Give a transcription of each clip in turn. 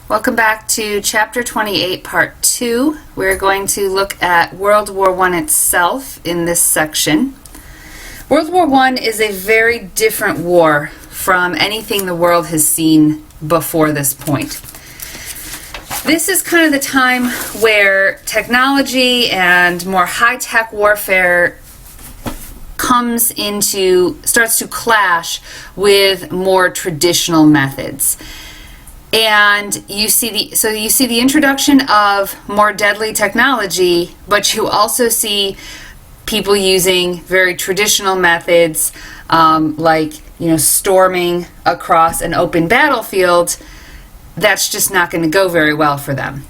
Welcome back to Chapter 28, Part 2. We're going to look at World War I itself in this section. World War I is a very different war from anything the world has seen before this point. This is kind of the time where technology and more high-tech warfare starts to clash with more traditional methods. And you see the introduction of more deadly technology, but you also see people using very traditional methods, like storming across an open battlefield. That's just not going to go very well for them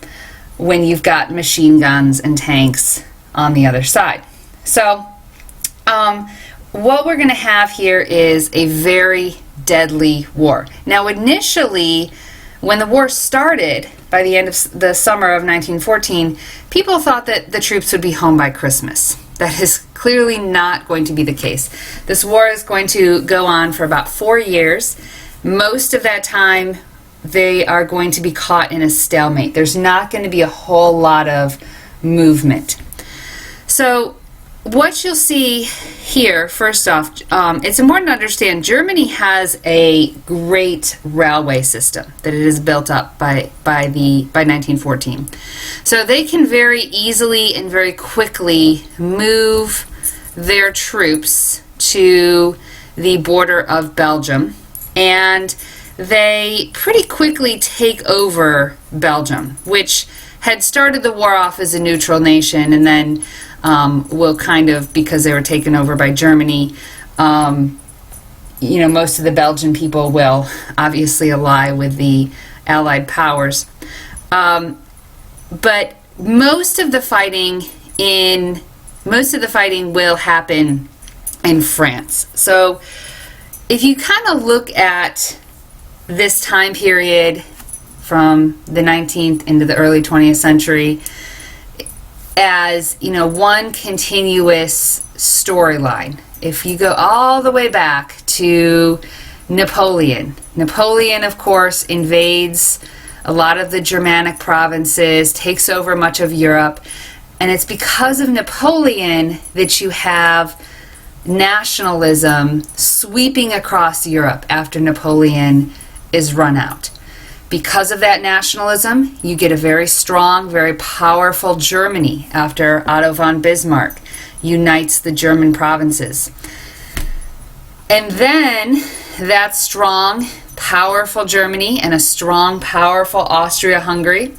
when you've got machine guns and tanks on the other side. So what we're going to have here is a very deadly war. Now, initially, when the war started, by the end of the summer of 1914, people thought that the troops would be home by Christmas. That is clearly not going to be the case. This war is going to go on for about 4 years. Most of that time, they are going to be caught in a stalemate. There's not going to be a whole lot of movement. So what you'll see here, first off, it's important to understand Germany has a great railway system that it has built up by 1914. So they can very easily and very quickly move their troops to the border of Belgium, and they pretty quickly take over Belgium, which had started the war off as a neutral nation, and then will kind of, because they were taken over by Germany, most of the Belgian people will obviously ally with the Allied powers. But most of the fighting will happen in France. So if you kind of look at this time period from the 19th into the early 20th century as, one continuous storyline. If you go all the way back to Napoleon, of course, invades a lot of the Germanic provinces, takes over much of Europe, and it's because of Napoleon that you have nationalism sweeping across Europe after Napoleon is run out. Because of that nationalism, you get a very strong, very powerful Germany after Otto von Bismarck unites the German provinces. And then that strong, powerful Germany and a strong, powerful Austria-Hungary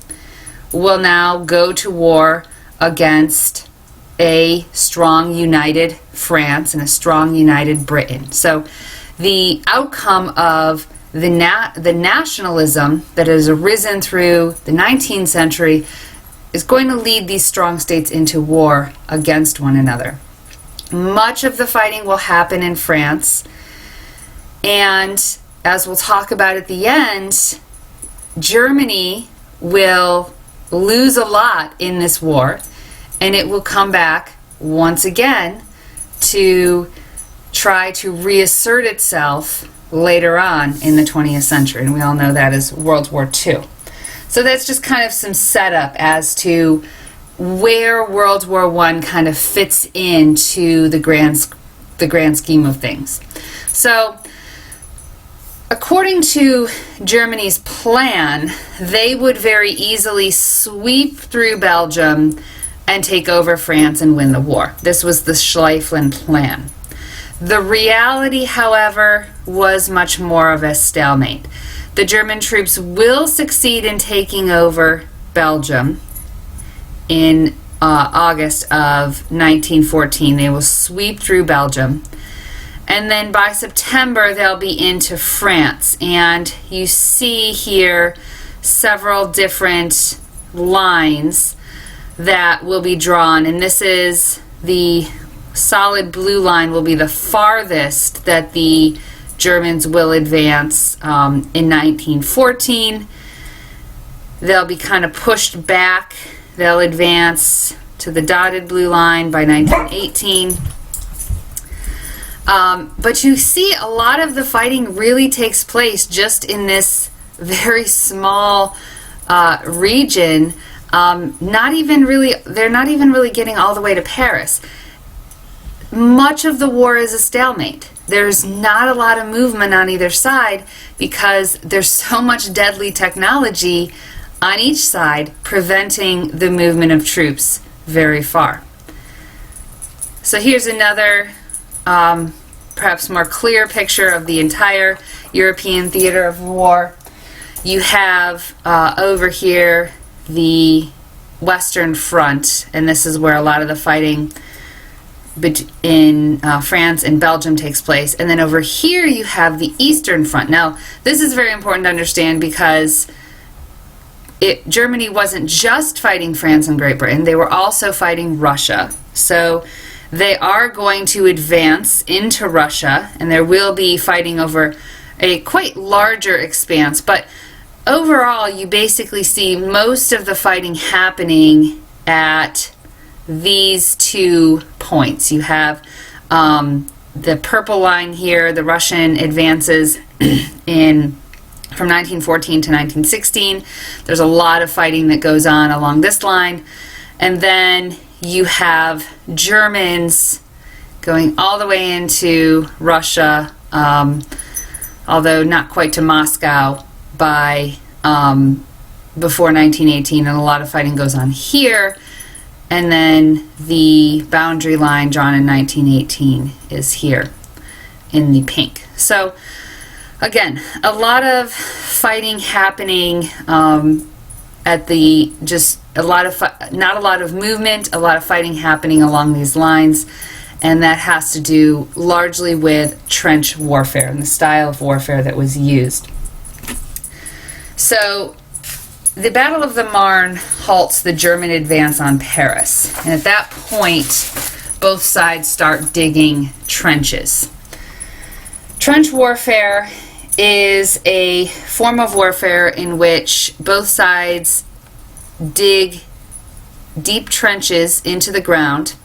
will now go to war against a strong, united France and a strong, united Britain. So the outcome of the nationalism that has arisen through the 19th century is going to lead these strong states into war against one another. Much of the fighting will happen in France, and as we'll talk about at the end, Germany will lose a lot in this war, and it will come back once again to try to reassert itself later on in the 20th century, and we all know that is World War II. So that's just kind of some setup as to where World War I kind of fits into the grand scheme of things. So according to Germany's plan, they would very easily sweep through Belgium and take over France and win the war. This was the Schlieffen plan. The reality, however, was much more of a stalemate. The German troops will succeed in taking over Belgium in August of 1914. They will sweep through Belgium. And then by September, they'll be into France. And you see here several different lines that will be drawn. And this is the solid blue line will be the farthest that the Germans will advance in 1914. They'll be kind of pushed back. They'll advance to the dotted blue line by 1918. But you see a lot of the fighting really takes place just in this very small region, they're not even really getting all the way to Paris. Much of the war is a stalemate. There's not a lot of movement on either side because there's so much deadly technology on each side preventing the movement of troops very far. So here's another perhaps more clear picture of the entire European theater of war. You have over here the Western Front, and this is where a lot of the fighting in France and Belgium takes place. And then over here you have the Eastern Front. Now, this is very important to understand because Germany wasn't just fighting France and Great Britain, they were also fighting Russia. So they are going to advance into Russia, and there will be fighting over a quite larger expanse. But overall, you basically see most of the fighting happening at these 2 points. You have the purple line here, the Russian advances from 1914 to 1916. There's a lot of fighting that goes on along this line. And then you have Germans going all the way into Russia, although not quite to Moscow, by before 1918, and a lot of fighting goes on here. And then the boundary line drawn in 1918 is here in the pink. So again, a lot of fighting happening at the not a lot of movement, a lot of fighting happening along these lines, and that has to do largely with trench warfare and the style of warfare that was used. So the Battle of the Marne halts the German advance on Paris, and at that point both sides start digging trenches. Trench warfare is a form of warfare in which both sides dig deep trenches into the ground,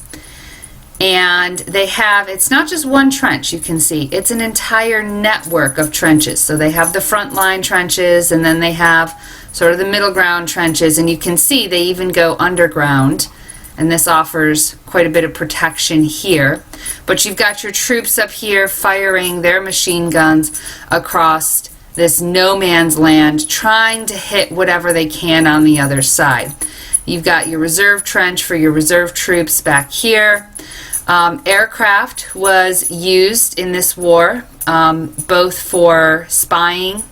and it's not just one trench, you can see, it's an entire network of trenches. So they have the front line trenches, and then they have sort of the middle ground trenches, and you can see they even go underground, and this offers quite a bit of protection here. But you've got your troops up here firing their machine guns across this no man's land, trying to hit whatever they can on the other side. You've got your reserve trench for your reserve troops back here. Aircraft was used in this war, both for spying,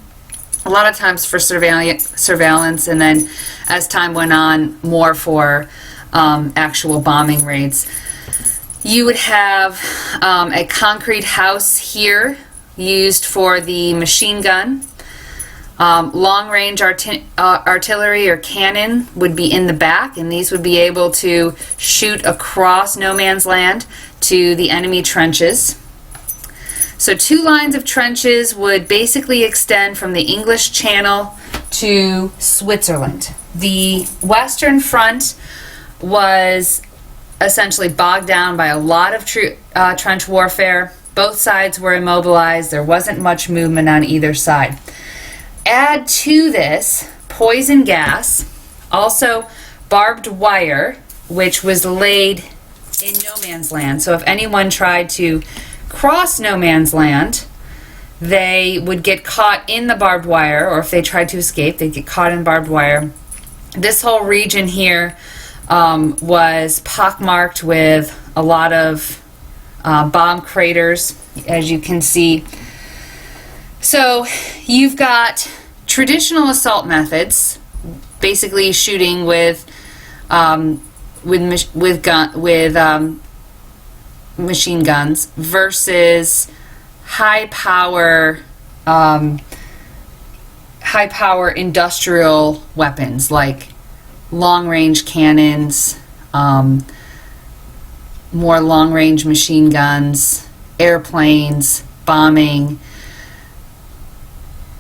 a lot of times for surveillance, and then as time went on, more for actual bombing raids. You would have a concrete house here used for the machine gun. Long-range artillery or cannon would be in the back, and these would be able to shoot across no man's land to the enemy trenches. So 2 lines of trenches would basically extend from the English Channel to Switzerland. The Western Front was essentially bogged down by a lot of trench warfare. Both sides were immobilized. There wasn't much movement on either side. Add to this poison gas, also barbed wire, which was laid in no man's land. So if anyone tried to cross no man's land, they would get caught in the barbed wire, or if they tried to escape, they'd get caught in barbed wire. This whole region here was pockmarked with a lot of bomb craters, as you can see. So you've got traditional assault methods, basically shooting with machine guns, versus high power industrial weapons like long range cannons, more long range machine guns, airplanes, bombing.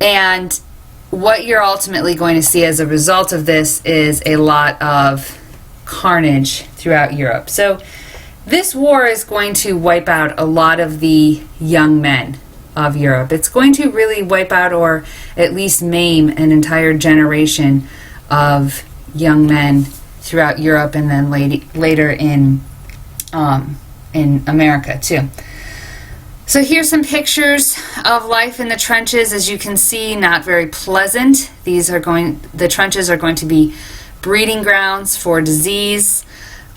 And what you're ultimately going to see as a result of this is a lot of carnage throughout Europe. So this war is going to wipe out a lot of the young men of Europe. It's going to really wipe out, or at least maim, an entire generation of young men throughout Europe and then later in America too. So here's some pictures of life in the trenches. As you can see, not very pleasant. The trenches are going to be breeding grounds for disease.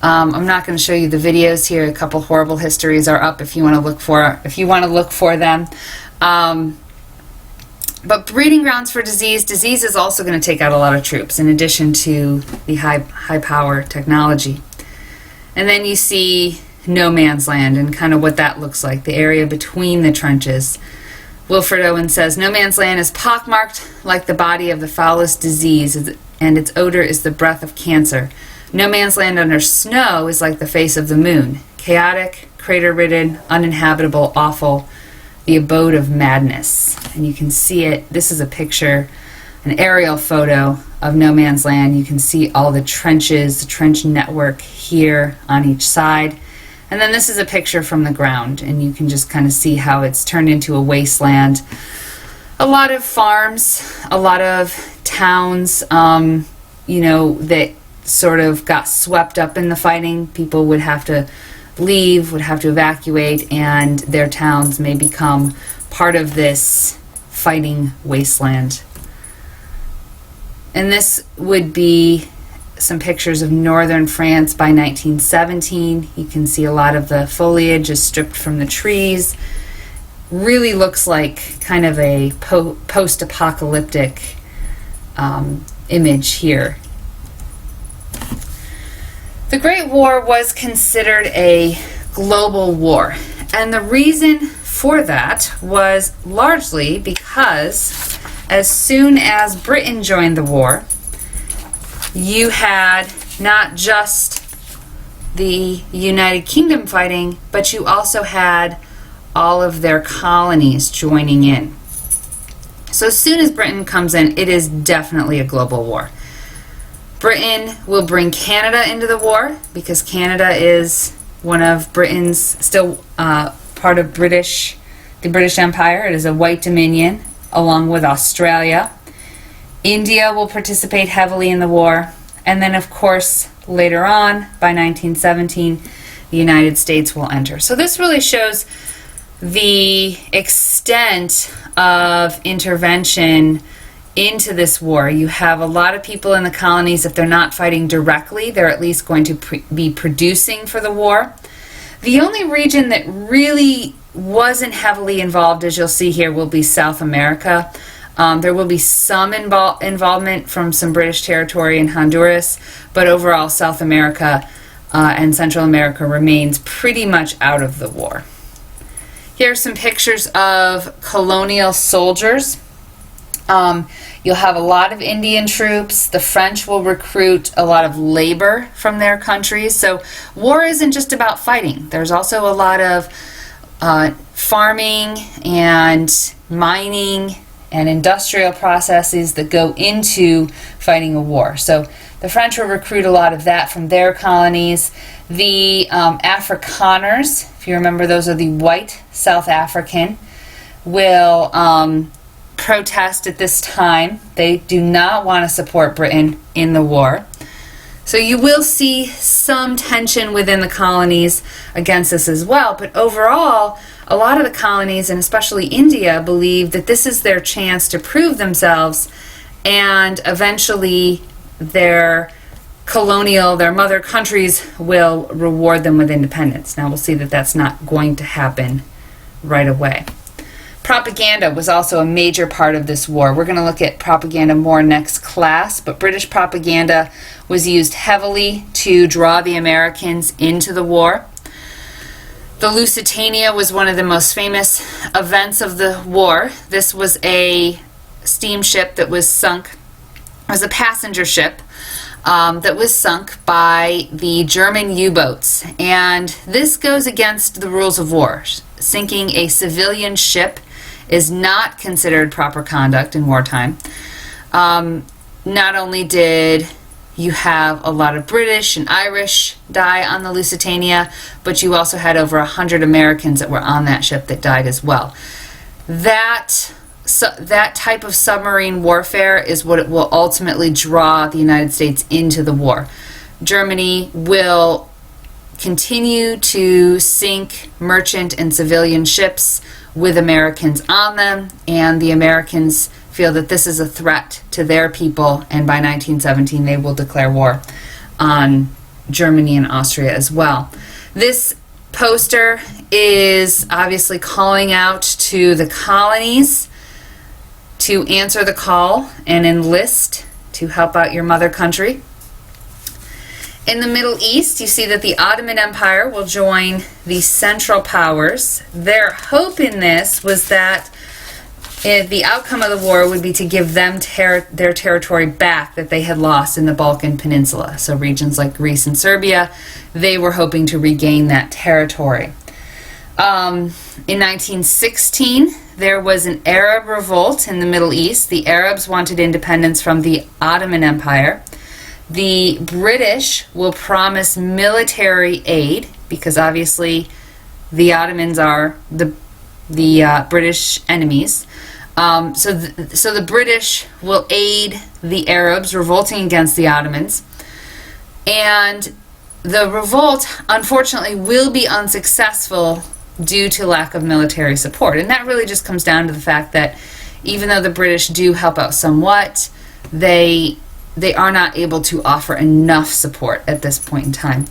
I'm not going to show you the videos here. A couple horrible histories are up if you want to look for them. But breeding grounds for disease. Disease is also going to take out a lot of troops in addition to the high power technology. And then you see no man's land and kind of what that looks like, the area between the trenches. Wilfred Owen says, "No man's land is pockmarked like the body of the foulest disease, and its odor is the breath of cancer. No man's land under snow is like the face of the moon, chaotic, crater-ridden, uninhabitable, awful, the abode of madness." And you can see it. This is a picture, an aerial photo of no man's land. You can see all the trenches, the trench network here on each side. And then this is a picture from the ground, and you can just kind of see how it's turned into a wasteland. A lot of farms, a lot of towns, that sort of got swept up in the fighting. People would have to leave, would have to evacuate, and their towns may become part of this fighting wasteland. And this would be some pictures of northern France by 1917. You can see a lot of the foliage is stripped from the trees. Really looks like kind of a post-apocalyptic image here. The Great War was considered a global war, and the reason for that was largely because as soon as Britain joined the war, you had not just the United Kingdom fighting, but you also had all of their colonies joining in. So as soon as Britain comes in, it is definitely a global war. Britain will bring Canada into the war because Canada is one of Britain's, still part of the British Empire. It is a white dominion along with Australia. India will participate heavily in the war. And then, of course, later on, by 1917, the United States will enter. So this really shows the extent of intervention into this war. You have a lot of people in the colonies. If they're not fighting directly, they're at least going to be producing for the war. The only region that really wasn't heavily involved, as you'll see here, will be South America. There will be some involvement from some British territory in Honduras, but overall South America and Central America remains pretty much out of the war. Here are some pictures of colonial soldiers. You'll have a lot of Indian troops. The French will recruit a lot of labor from their countries. So war isn't just about fighting. There's also a lot of farming and mining and industrial processes that go into fighting a war. So the French will recruit a lot of that from their colonies. The Afrikaners, if you remember, those are the white South African, will protest at this time. They do not want to support Britain in the war. So you will see some tension within the colonies against this as well, but overall, a lot of the colonies, and especially India, believe that this is their chance to prove themselves, and eventually their mother countries will reward them with independence. Now we'll see that that's not going to happen right away. Propaganda was also a major part of this war. We're going to look at propaganda more next class, but British propaganda was used heavily to draw the Americans into the war. The Lusitania was one of the most famous events of the war. This was a steamship that was sunk. It was a passenger ship that was sunk by the German U-boats. And this goes against the rules of war. Sinking a civilian ship is not considered proper conduct in wartime. Not only did you have a lot of British and Irish die on the Lusitania, but you also had over 100 Americans that were on that ship that died as well. That that type of submarine warfare is what will ultimately draw the United States into the war. Germany will continue to sink merchant and civilian ships with Americans on them, and the Americans feel that this is a threat to their people, and by 1917 they will declare war on Germany and Austria as well. This poster is obviously calling out to the colonies to answer the call and enlist to help out your mother country. In the Middle East, you see that the Ottoman Empire will join the Central Powers. Their hope in this was that the outcome of the war would be to give them their territory back that they had lost in the Balkan Peninsula. So regions like Greece and Serbia, they were hoping to regain that territory. In 1916, there was an Arab revolt in the Middle East. The Arabs wanted independence from the Ottoman Empire. The British will promise military aid because obviously the Ottomans are the British enemies. So the British will aid the Arabs revolting against the Ottomans. And the revolt, unfortunately, will be unsuccessful due to lack of military support. And that really just comes down to the fact that even though the British do help out somewhat, they are not able to offer enough support at this point in time.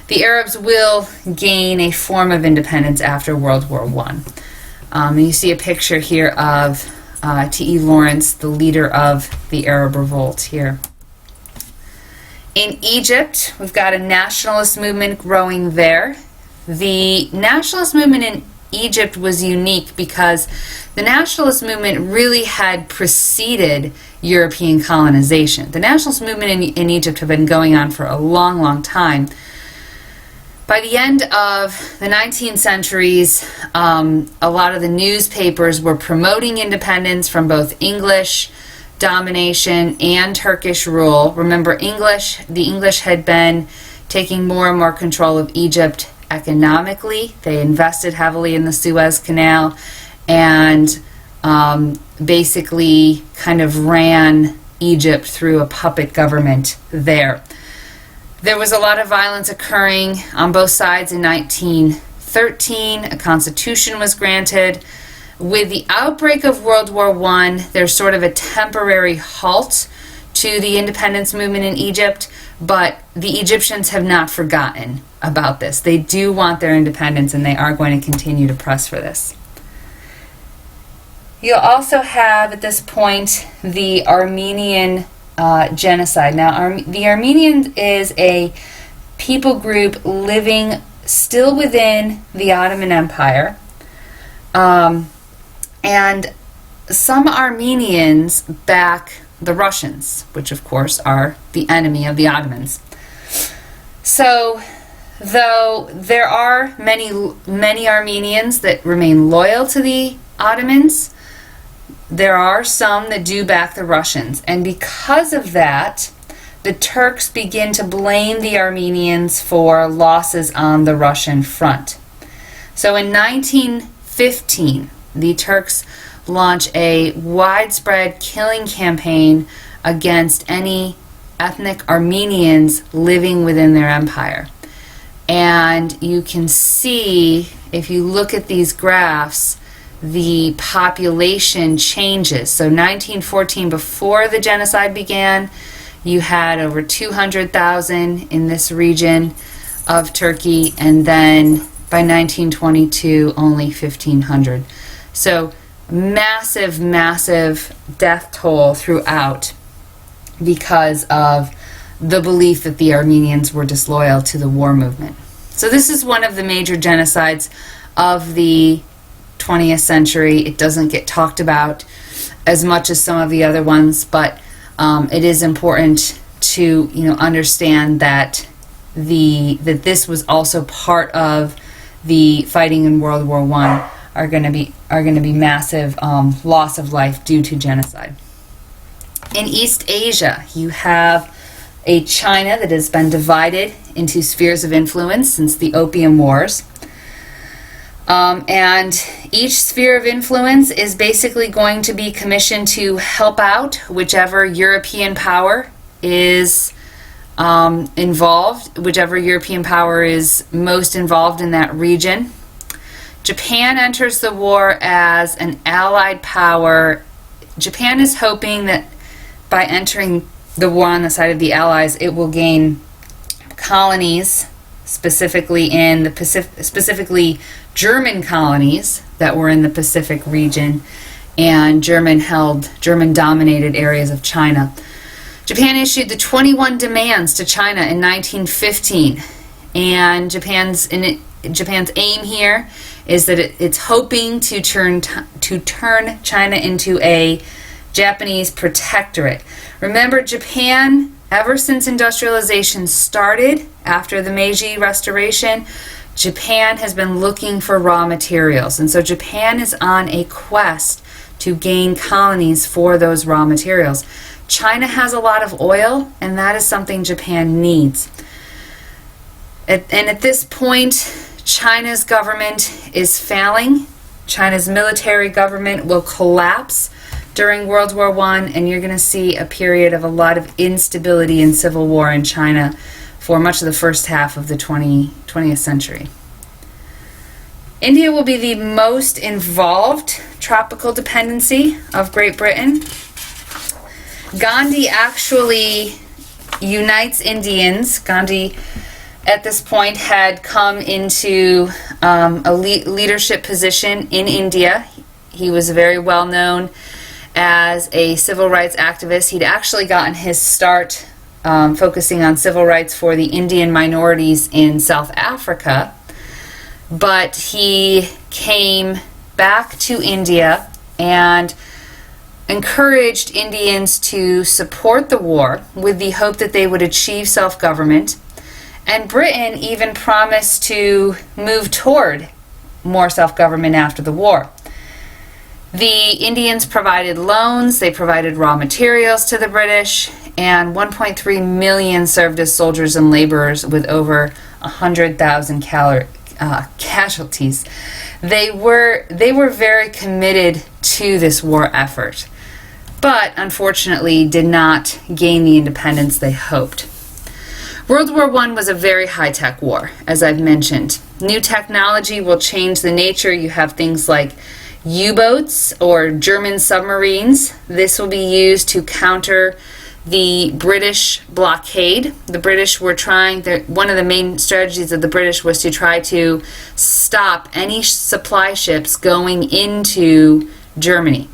The Arabs will gain a form of independence after World War I. You see a picture here of T.E. Lawrence, the leader of the Arab revolt here. In Egypt, we've got a nationalist movement growing there. The nationalist movement in Egypt was unique because the nationalist movement really had preceded European colonization. The nationalist movement in Egypt had been going on for a long, long time. By the end of the 19th centuries, a lot of the newspapers were promoting independence from both English domination and Turkish rule. Remember, the English had been taking more and more control of Egypt economically. They invested heavily in the Suez Canal and basically kind of ran Egypt through a puppet government there. There was a lot of violence occurring on both sides in 1913. A constitution was granted. With the outbreak of World War I, there's sort of a temporary halt to the independence movement in Egypt, but the Egyptians have not forgotten about this. They do want their independence, and they are going to continue to press for this. You'll also have, at this point, the Armenian genocide. Now, the Armenians is a people group living still within the Ottoman Empire. And some Armenians back the Russians, which of course are the enemy of the Ottomans. So, though there are many Armenians that remain loyal to the Ottomans, there are some that do back the Russians. And because of that, the Turks begin to blame the Armenians for losses on the Russian front. So in 1915, the Turks launch a widespread killing campaign against any ethnic Armenians living within their empire. And you can see, if you look at these graphs, the population changes. So 1914, before the genocide began, you had over 200,000 in this region of Turkey, and then by 1922, only 1,500. So massive, massive death toll throughout because of the belief that the Armenians were disloyal to the war movement. So this is one of the major genocides of the 20th century. It doesn't get talked about as much as some of the other ones, but it is important to understand that this was also part of the fighting in World War I. Are going to be massive loss of life due to genocide. In East Asia, you have a China that has been divided into spheres of influence since the Opium Wars. And Each sphere of influence is basically going to be commissioned to help out whichever European power is involved, whichever European power is most involved in that region. Japan enters the war as an allied power. Japan is hoping that by entering the war on the side of the Allies, it will gain colonies, specifically in the Pacific, specifically German colonies that were in the Pacific region and German-dominated areas of China. Japan issued the 21 demands to China in 1915, and Japan's aim here is that it's hoping to turn China into a Japanese protectorate. Remember, Japan, ever since industrialization started after the Meiji Restoration, Japan has been looking for raw materials, and so Japan is on a quest to gain colonies for those raw materials. China has a lot of oil, and that is something Japan needs. And at this point, China's government is failing. China's military government will collapse during World War I, and you're going to see a period of a lot of instability and civil war in China for much of the first half of the 20th century. India will be the most involved tropical dependency of Great Britain. Gandhi actually unites Indians. Gandhi, at this point, had come into a leadership position in India. He was very well known as a civil rights activist. He'd actually gotten his start focusing on civil rights for the Indian minorities in South Africa, but he came back to India and encouraged Indians to support the war with the hope that they would achieve self-government. And Britain even promised to move toward more self-government after the war. The Indians provided loans, they provided raw materials to the British, and 1.3 million served as soldiers and laborers with over 100,000 casualties. They were very committed to this war effort, but unfortunately did not gain the independence they hoped. World War I was a very high-tech war, as I've mentioned. New technology will change the nature. You have things like U-boats or German submarines. This will be used to counter the British blockade. The British were one of the main strategies of the British was to try to stop any supply ships going into Germany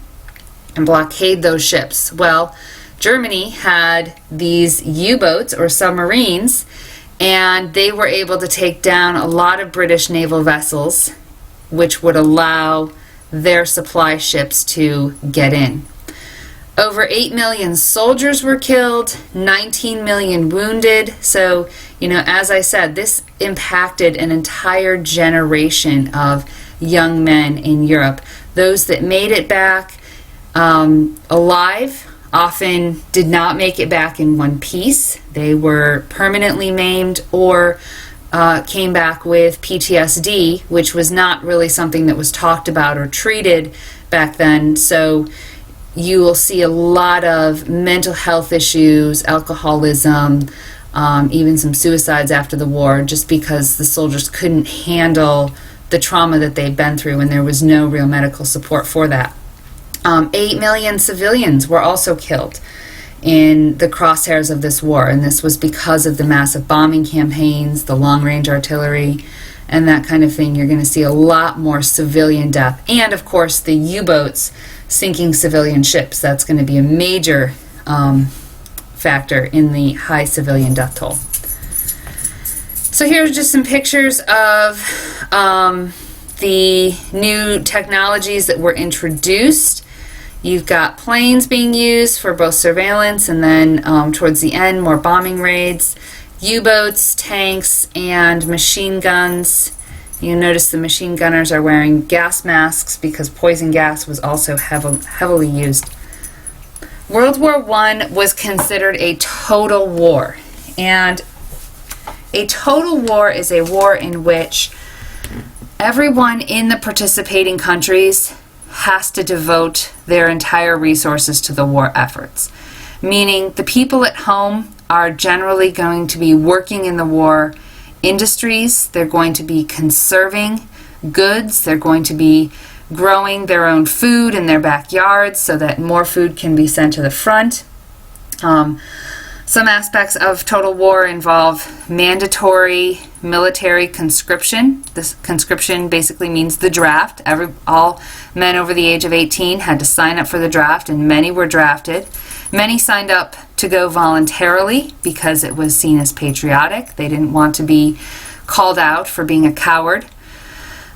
and blockade those ships. Well, Germany had these U-boats or submarines, and they were able to take down a lot of British naval vessels, which would allow their supply ships to get in. Over 8 million soldiers were killed, 19 million wounded. So, as I said, this impacted an entire generation of young men in Europe. Those that made it back alive often did not make it back in one piece. They were permanently maimed or came back with PTSD, which was not really something that was talked about or treated back then. So you will see a lot of mental health issues, alcoholism, even some suicides after the war, just because the soldiers couldn't handle the trauma that they'd been through, and there was no real medical support for that. 8 million civilians were also killed in the crosshairs of this war, and this was because of the massive bombing campaigns, the long-range artillery, and that kind of thing. You're going to see a lot more civilian death, and of course the U-boats sinking civilian ships. That's going to be a major factor in the high civilian death toll. So here's just some pictures of the new technologies that were introduced. You've got planes being used for both surveillance and then towards the end, more bombing raids, U-boats, tanks, and machine guns. You notice the machine gunners are wearing gas masks because poison gas was also heavily used. World War I was considered a total war, and a total war is a war in which everyone in the participating countries has to devote their entire resources to the war efforts, meaning the people at home are generally going to be working in the war industries, they're going to be conserving goods, they're going to be growing their own food in their backyards so that more food can be sent to the front. Some aspects of total war involve mandatory military conscription. This conscription basically means the draft. All men over the age of 18 had to sign up for the draft, and many were drafted. Many signed up to go voluntarily because it was seen as patriotic. They didn't want to be called out for being a coward.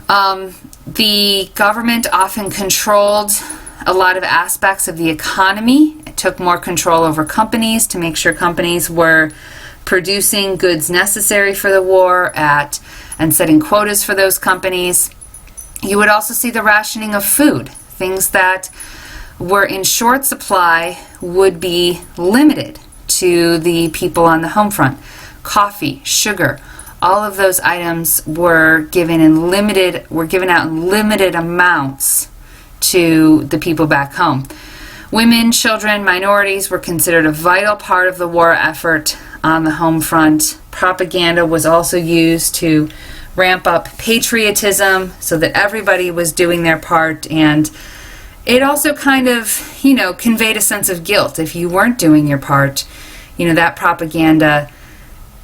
The government often controlled a lot of aspects of the economy. It took more control over companies to make sure companies were producing goods necessary for the war and setting quotas for those companies. You would also see the rationing of food. Things that were in short supply would be limited to the people on the home front. Coffee, sugar, all of those items were given out in limited amounts to the people back home. Women, children, minorities were considered a vital part of the war effort on the home front. Propaganda was also used to ramp up patriotism so that everybody was doing their part, and it also kind of, conveyed a sense of guilt. If you weren't doing your part, that propaganda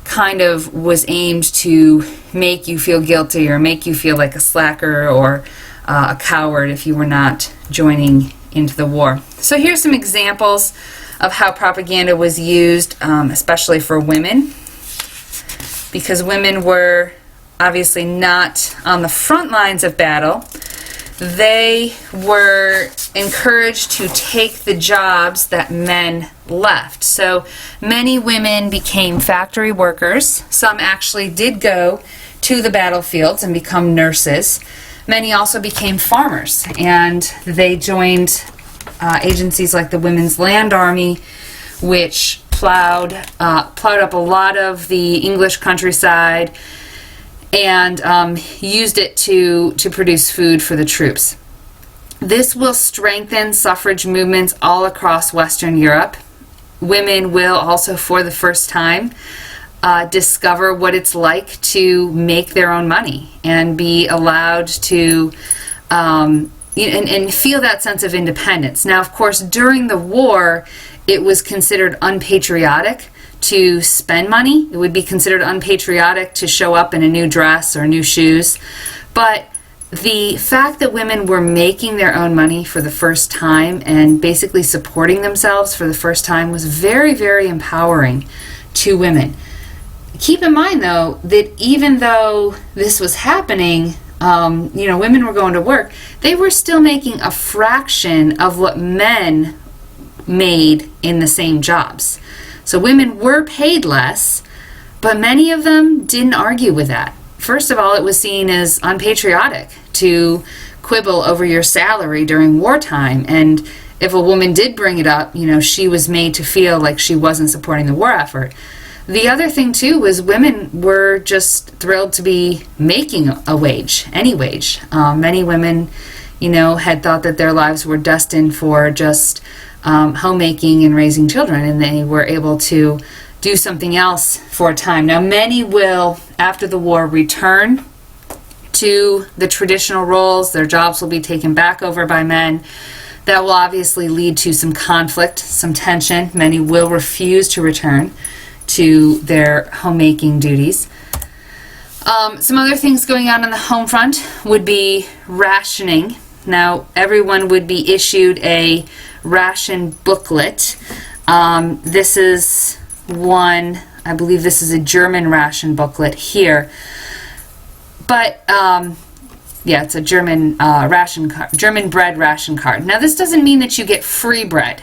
kind of was aimed to make you feel guilty or make you feel like a slacker or a coward if you were not joining into the war. So here's some examples of how propaganda was used, especially for women, because women were obviously not on the front lines of battle. They were encouraged to take the jobs that men left. So many women became factory workers. Some actually did go to the battlefields and become nurses. Many also became farmers, and they joined agencies like the Women's Land Army, which plowed up a lot of the English countryside and used it to produce food for the troops. This will strengthen suffrage movements all across Western Europe. Women will also, for the first time, discover what it's like to make their own money and be allowed to and feel that sense of independence. Now, of course, during the war, it was considered unpatriotic to spend money. It would be considered unpatriotic to show up in a new dress or new shoes. But the fact that women were making their own money for the first time and basically supporting themselves for the first time was very, very empowering to women. Keep in mind, though, that even though this was happening, women were going to work, they were still making a fraction of what men made in the same jobs. So women were paid less, but many of them didn't argue with that. First of all, it was seen as unpatriotic to quibble over your salary during wartime, and if a woman did bring it up, she was made to feel like she wasn't supporting the war effort. The other thing, too, was women were just thrilled to be making a wage, any wage. Many women, had thought that their lives were destined for just homemaking and raising children, and they were able to do something else for a time. Now, many will, after the war, return to the traditional roles. Their jobs will be taken back over by men. That will obviously lead to some conflict, some tension. Many will refuse to return to their homemaking duties. Some other things going on the home front would be rationing. Now, everyone would be issued a ration booklet. This is one, I believe this is a German ration booklet here. But, it's a German ration card, German bread ration card. Now, this doesn't mean that you get free bread.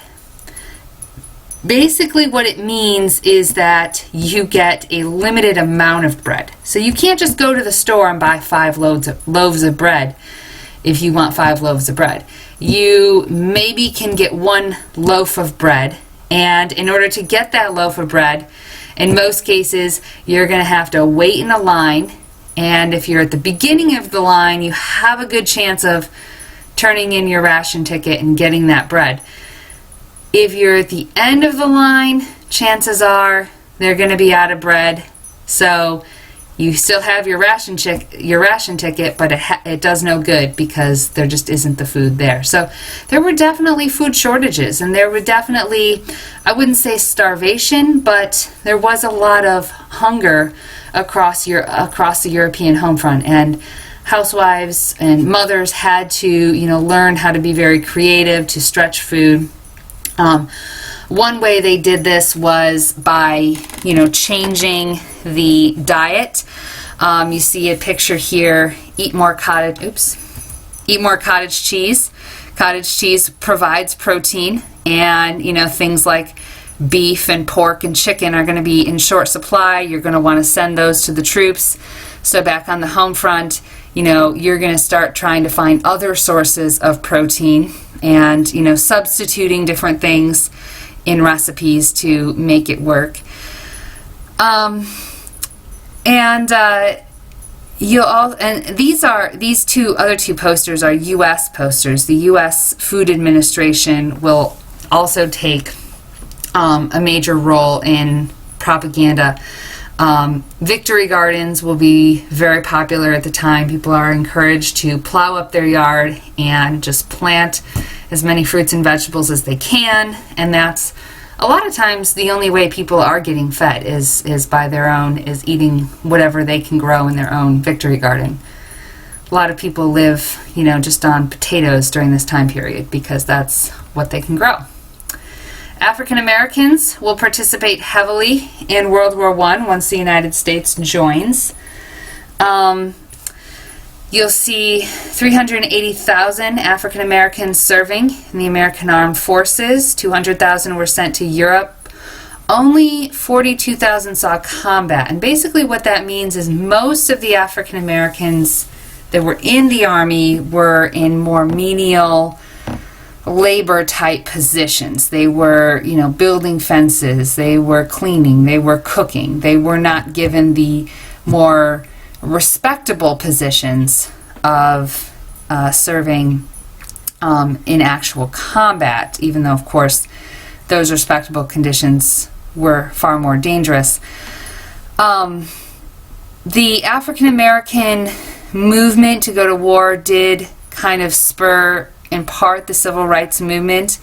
Basically, what it means is that you get a limited amount of bread. So you can't just go to the store and buy 5 loaves of bread if you want 5 loaves of bread. You maybe can get 1 loaf of bread, and in order to get that loaf of bread, in most cases, you're going to have to wait in a line And if you're at the beginning of the line, you have a good chance of turning in your ration ticket and getting that bread. If you're at the end of the line, chances are they're going to be out of bread. So you still have your ration ticket, but it does no good because there just isn't the food there. So there were definitely food shortages, and there were definitely, I wouldn't say starvation, but there was a lot of hunger across the European home front, and housewives and mothers had to, learn how to be very creative to stretch food. One way they did this was by, changing the diet. You see a picture here, eat more cottage cheese. Cottage cheese provides protein, and, things like beef and pork and chicken are going to be in short supply. You're going to want to send those to the troops. So back on the home front, you're going to start trying to find other sources of protein and, substituting different things in recipes to make it work. These other two posters are U.S. posters. The U.S. Food Administration will also take a major role in propaganda. Victory gardens will be very popular at the time. People are encouraged to plow up their yard and just plant as many fruits and vegetables as they can, and that's a lot of times the only way people are getting fed is eating whatever they can grow in their own victory garden. A lot of people live, just on potatoes during this time period because that's what they can grow. African Americans will participate heavily in World War I once the United States joins. You'll see 380,000 African Americans serving in the American Armed Forces. 200,000 were sent to Europe. Only 42,000 saw combat. And basically what that means is most of the African Americans that were in the Army were in more menial labor type positions. They were, building fences, they were cleaning, they were cooking. They were not given the more respectable positions of serving in actual combat, even though, of course, those respectable conditions were far more dangerous. The African American movement to go to war did kind of spur, in part, the civil rights movement.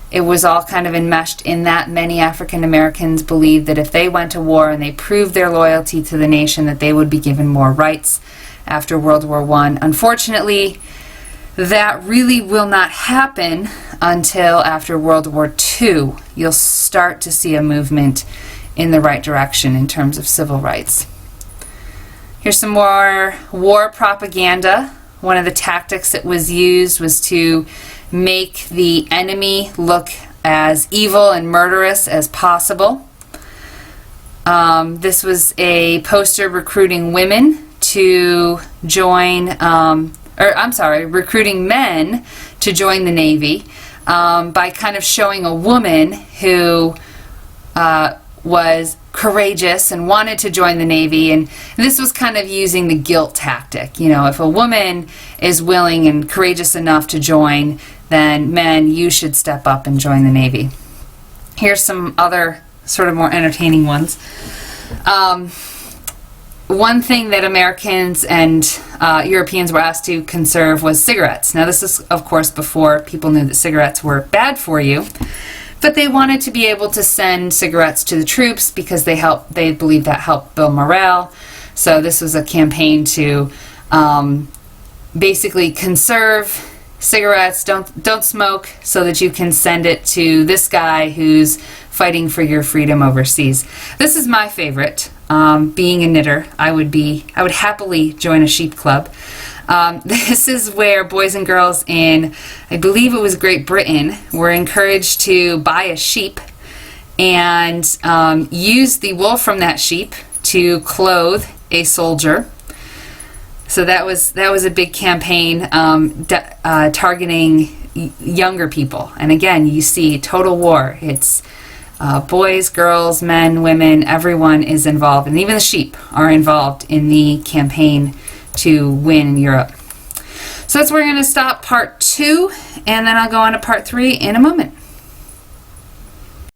It was all kind of enmeshed in that. Many African Americans believed that if they went to war and they proved their loyalty to the nation, that they would be given more rights after World War I. Unfortunately, that really will not happen until after World War II. You'll start to see a movement in the right direction in terms of civil rights. Here's some more war propaganda. One of the tactics that was used was to make the enemy look as evil and murderous as possible. This was a poster recruiting women to join, recruiting men to join the Navy by kind of showing a woman who was courageous and wanted to join the Navy, and this was kind of using the guilt tactic. If a woman is willing and courageous enough to join, then men, you should step up and join the Navy. Here's some other sort of more entertaining ones. One thing that Americans and Europeans were asked to conserve was cigarettes. Now this is, of course, before people knew that cigarettes were bad for you. But they wanted to be able to send cigarettes to the troops because they believed that helped build morale. So this was a campaign to basically conserve cigarettes, don't smoke, so that you can send it to this guy who's fighting for your freedom overseas. This is my favorite. Being a knitter, I would happily join a sheep club. This is where boys and girls in, I believe it was Great Britain, were encouraged to buy a sheep and use the wool from that sheep to clothe a soldier. So that was a big campaign targeting younger people. And again, you see total war. It's Boys, girls, men, women, everyone is involved, and even the sheep are involved in the campaign to win Europe. So that's where we're going to stop part 2, and then I'll go on to part 3 in a moment.